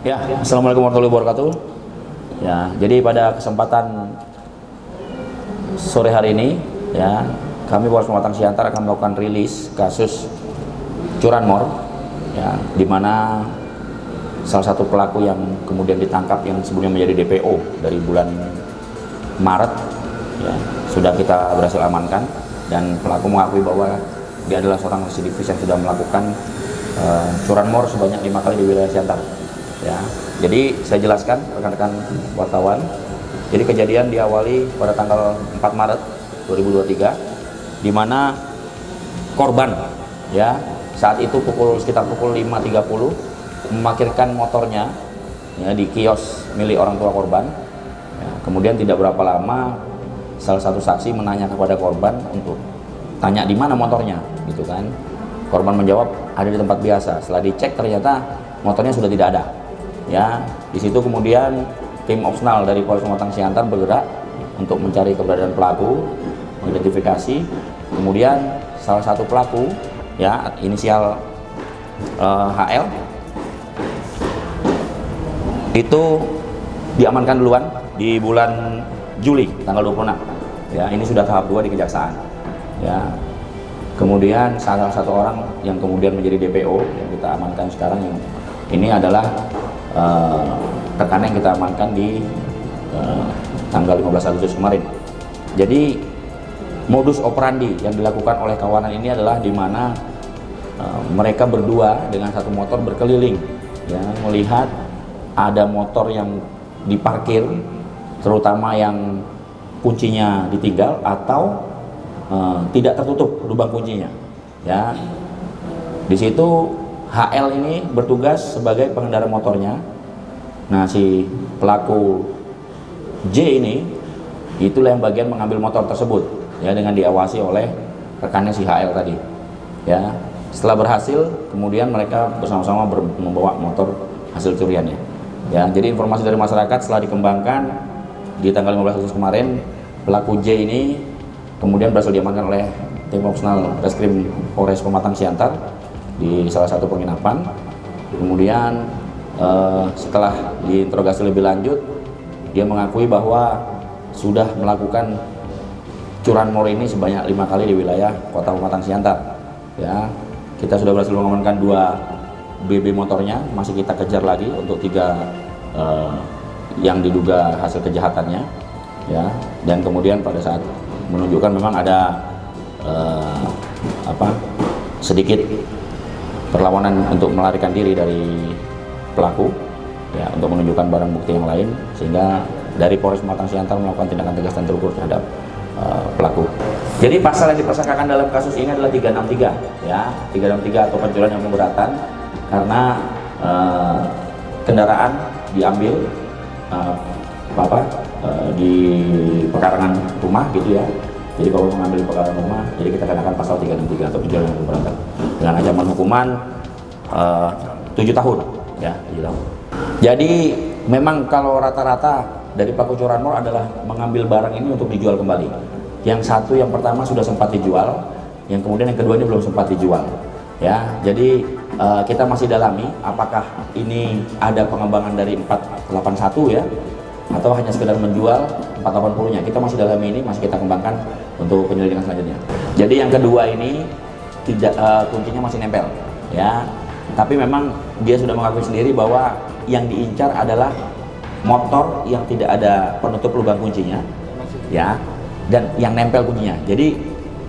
Ya, Assalamualaikum warahmatullahi wabarakatuh. Ya, jadi pada kesempatan sore hari ini, ya, kami Polres Pematang Siantar akan melakukan rilis kasus curanmor, ya, di mana salah satu pelaku yang kemudian ditangkap yang sebelumnya menjadi DPO dari bulan Maret, ya, sudah kita berhasil amankan, dan pelaku mengakui bahwa dia adalah seorang residivis yang sudah melakukan curanmor sebanyak 5 kali di wilayah Siantar. Ya, jadi saya jelaskan rekan-rekan wartawan. Jadi kejadian diawali pada tanggal 4 Maret 2023, di mana korban, ya, saat itu sekitar pukul 5.30 memarkirkan motornya, ya, di kios milik orang tua korban. Ya, kemudian tidak berapa lama salah satu saksi menanya kepada korban untuk tanya di mana motornya, gitu kan. Korban menjawab ada di tempat biasa. Setelah dicek ternyata motornya sudah tidak ada. Ya, di situ kemudian tim opsnal dari Polres Pematang Siantar bergerak untuk mencari keberadaan pelaku, mengidentifikasi. Kemudian salah satu pelaku, ya, inisial HL, itu diamankan duluan di bulan Juli tanggal 26. Ya, ini sudah tahap 2 di kejaksaan. Ya. Kemudian salah satu orang yang kemudian menjadi DPO yang kita amankan sekarang, yang ini adalah rekan yang kita amankan di tanggal 15 Agustus kemarin. Jadi modus operandi yang dilakukan oleh kawanan ini adalah di mana mereka berdua dengan satu motor berkeliling, ya, melihat ada motor yang diparkir, terutama yang kuncinya ditinggal atau tidak tertutup lubang kuncinya. Ya, di situ HL ini bertugas sebagai pengendara motornya. Nah, si pelaku J ini itulah yang bagian mengambil motor tersebut, ya, dengan diawasi oleh rekannya si HL tadi. Ya, setelah berhasil, kemudian mereka bersama-sama membawa motor hasil curiannya. Ya, jadi informasi dari masyarakat setelah dikembangkan di tanggal 15 Agustus kemarin, pelaku J ini kemudian berhasil diamankan oleh tim opsnal Reskrim Polres Pematang Siantar di salah satu penginapan. Kemudian setelah diinterogasi lebih lanjut, dia mengakui bahwa sudah melakukan curanmor ini sebanyak 5 kali di wilayah Kota Pematang Siantar. Ya, kita sudah berhasil mengamankan 2 BB motornya, masih kita kejar lagi untuk 3 yang diduga hasil kejahatannya. Ya, dan kemudian pada saat menunjukkan memang ada sedikit perlawanan untuk melarikan diri dari pelaku, ya, untuk menunjukkan barang bukti yang lain, sehingga dari Polres Pematang Siantar melakukan tindakan tegas dan terukur terhadap pelaku. Jadi pasal yang dipersangkakan dalam kasus ini adalah 363, ya, 363 atau pencurian yang memberatan, karena kendaraan diambil di pekarangan rumah, gitu ya. Jadi kalau mengambil di pekarangan rumah, jadi kita kenakan pasal 363 atau pencurian yang memberatan dengan ancaman hukuman 7 tahun, ya, 7 tahun. Jadi memang kalau rata-rata dari pelaku curanmor adalah mengambil barang ini untuk dijual kembali. Yang satu, yang pertama sudah sempat dijual, yang kemudian yang kedua ini belum sempat dijual. Ya, jadi kita masih dalami apakah ini ada pengembangan dari 481, ya, atau hanya sekedar menjual 480-nya. Kita masih dalami ini, masih kita kembangkan untuk penyelidikan selanjutnya. Jadi yang kedua ini tidak, kuncinya masih nempel, ya. Tapi memang dia sudah mengakui sendiri bahwa yang diincar adalah motor yang tidak ada penutup lubang kuncinya, ya, dan yang nempel kuncinya. Jadi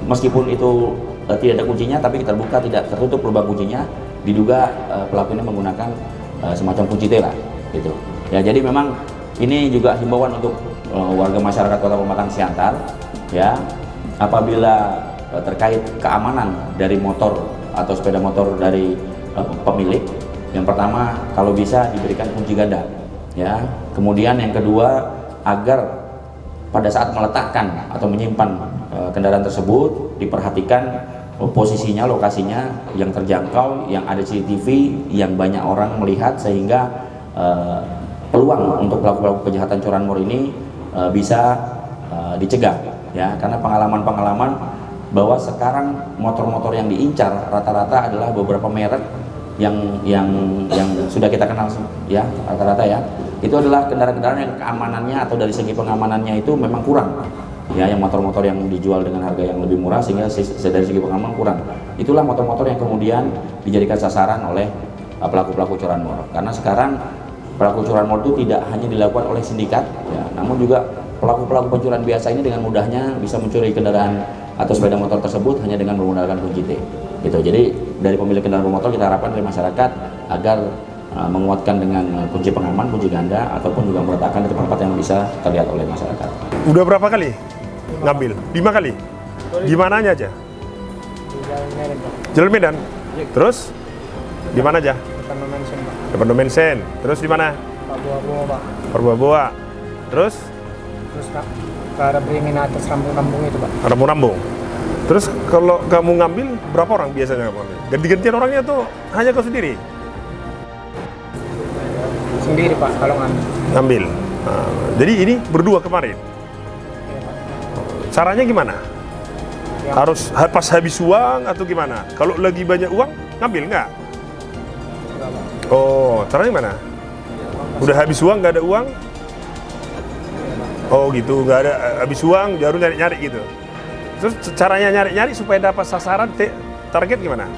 meskipun itu tidak ada kuncinya, tapi terbuka, tidak tertutup lubang kuncinya, diduga pelaku ini menggunakan semacam kunci tela, gitu. Ya, jadi memang ini juga himbauan untuk warga masyarakat Kota Pematang Siantar, ya, apabila terkait keamanan dari motor atau sepeda motor dari pemilik, yang pertama kalau bisa diberikan kunci ganda, ya. Kemudian yang kedua, agar pada saat meletakkan atau menyimpan kendaraan tersebut diperhatikan posisinya, lokasinya yang terjangkau, yang ada CCTV, yang banyak orang melihat, sehingga peluang untuk pelaku-pelaku kejahatan curanmor ini bisa dicegah, ya. Karena pengalaman-pengalaman bahwa sekarang motor-motor yang diincar rata-rata adalah beberapa merek yang sudah kita kenal ya rata-rata ya, itu adalah kendaraan-kendaraan yang keamanannya atau dari segi pengamanannya itu memang kurang ya, yang motor-motor yang dijual dengan harga yang lebih murah sehingga dari segi pengamanan kurang. Itulah motor-motor yang kemudian dijadikan sasaran oleh pelaku-pelaku curanmor, karena sekarang pelaku curanmor itu tidak hanya dilakukan oleh sindikat ya, namun juga pelaku-pelaku pencurian biasa ini dengan mudahnya bisa mencuri kendaraan atau sepeda motor tersebut hanya dengan menggunakan kunci T gitu. Jadi dari pemilik kendaraan bermotor kita harapkan dari masyarakat agar menguatkan dengan kunci pengaman, kunci ganda, ataupun juga meletakkan di tempat-tempat yang bisa terlihat oleh masyarakat. Udah berapa kali ngambil? 5 kali? Gimana aja? Jalan Medan. Terus di mana aja? Depan Domain Sen. Terus di mana? Perbuah-buah. Terus ke arah Beringin atas Rambung-Rambung itu, Pak. Rambung-Rambung. Terus kalau kamu ngambil, berapa orang biasanya kamu ambil? Ganti-gantian orangnya tuh hanya kau sendiri? Sendiri, Pak, kalau Ngambil. Nah, jadi ini berdua kemarin? Iya, Pak. Caranya gimana? Ya. Harus pas habis uang atau gimana? Kalau lagi banyak uang, ngambil nggak? Enggak, Pak. Oh, caranya gimana? Udah habis uang, nggak ada uang? Oh gitu, nggak ada habis uang, baru nyari-nyari gitu. Terus caranya nyari-nyari supaya dapat sasaran target gimana?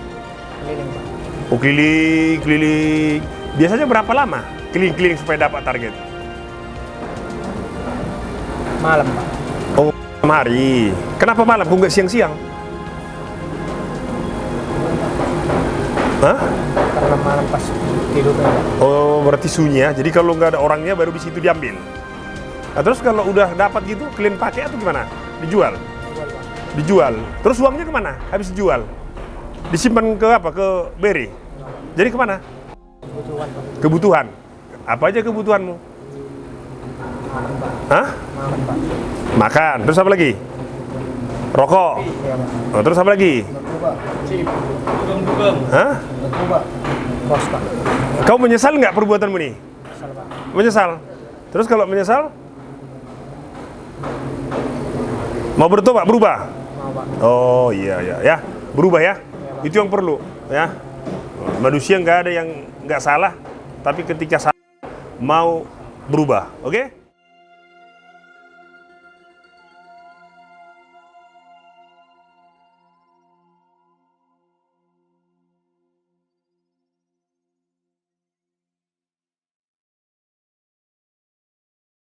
Keliling, Pak. Oh keliling. Biasanya berapa lama keliling-keliling supaya dapat target? Malam, Pak. Oh malam hari. Kenapa malam? Kok nggak siang-siang? Hah? Karena malam pas tidurnya, Pak. Oh berarti sunyi ya. Jadi kalau nggak ada orangnya baru di situ diambil. Nah, terus kalau udah dapat gitu, kalian pakai atau gimana? Dijual? Jual, Pak. Dijual. Terus uangnya kemana? Habis dijual? Disimpan ke apa? Ke BRI? Jadi kemana? Kebutuhan, Pak. Kebutuhan. Apa aja kebutuhanmu? Makan, Pak. Hah? Makan, Pak. Makan. Terus apa lagi? Rokok. Iya, Pak. Oh, terus apa lagi? Berubah. Hah? Berubah. Bos, Pak. Kau menyesal nggak perbuatanmu nih? Asal, Pak. Menyesal. Terus kalau menyesal? Mau bertobat, berubah? Mau, Pak. Oh iya ya, berubah ya. Itu yang perlu ya. Manusia nggak ada yang nggak salah, tapi ketika salah mau berubah, oke?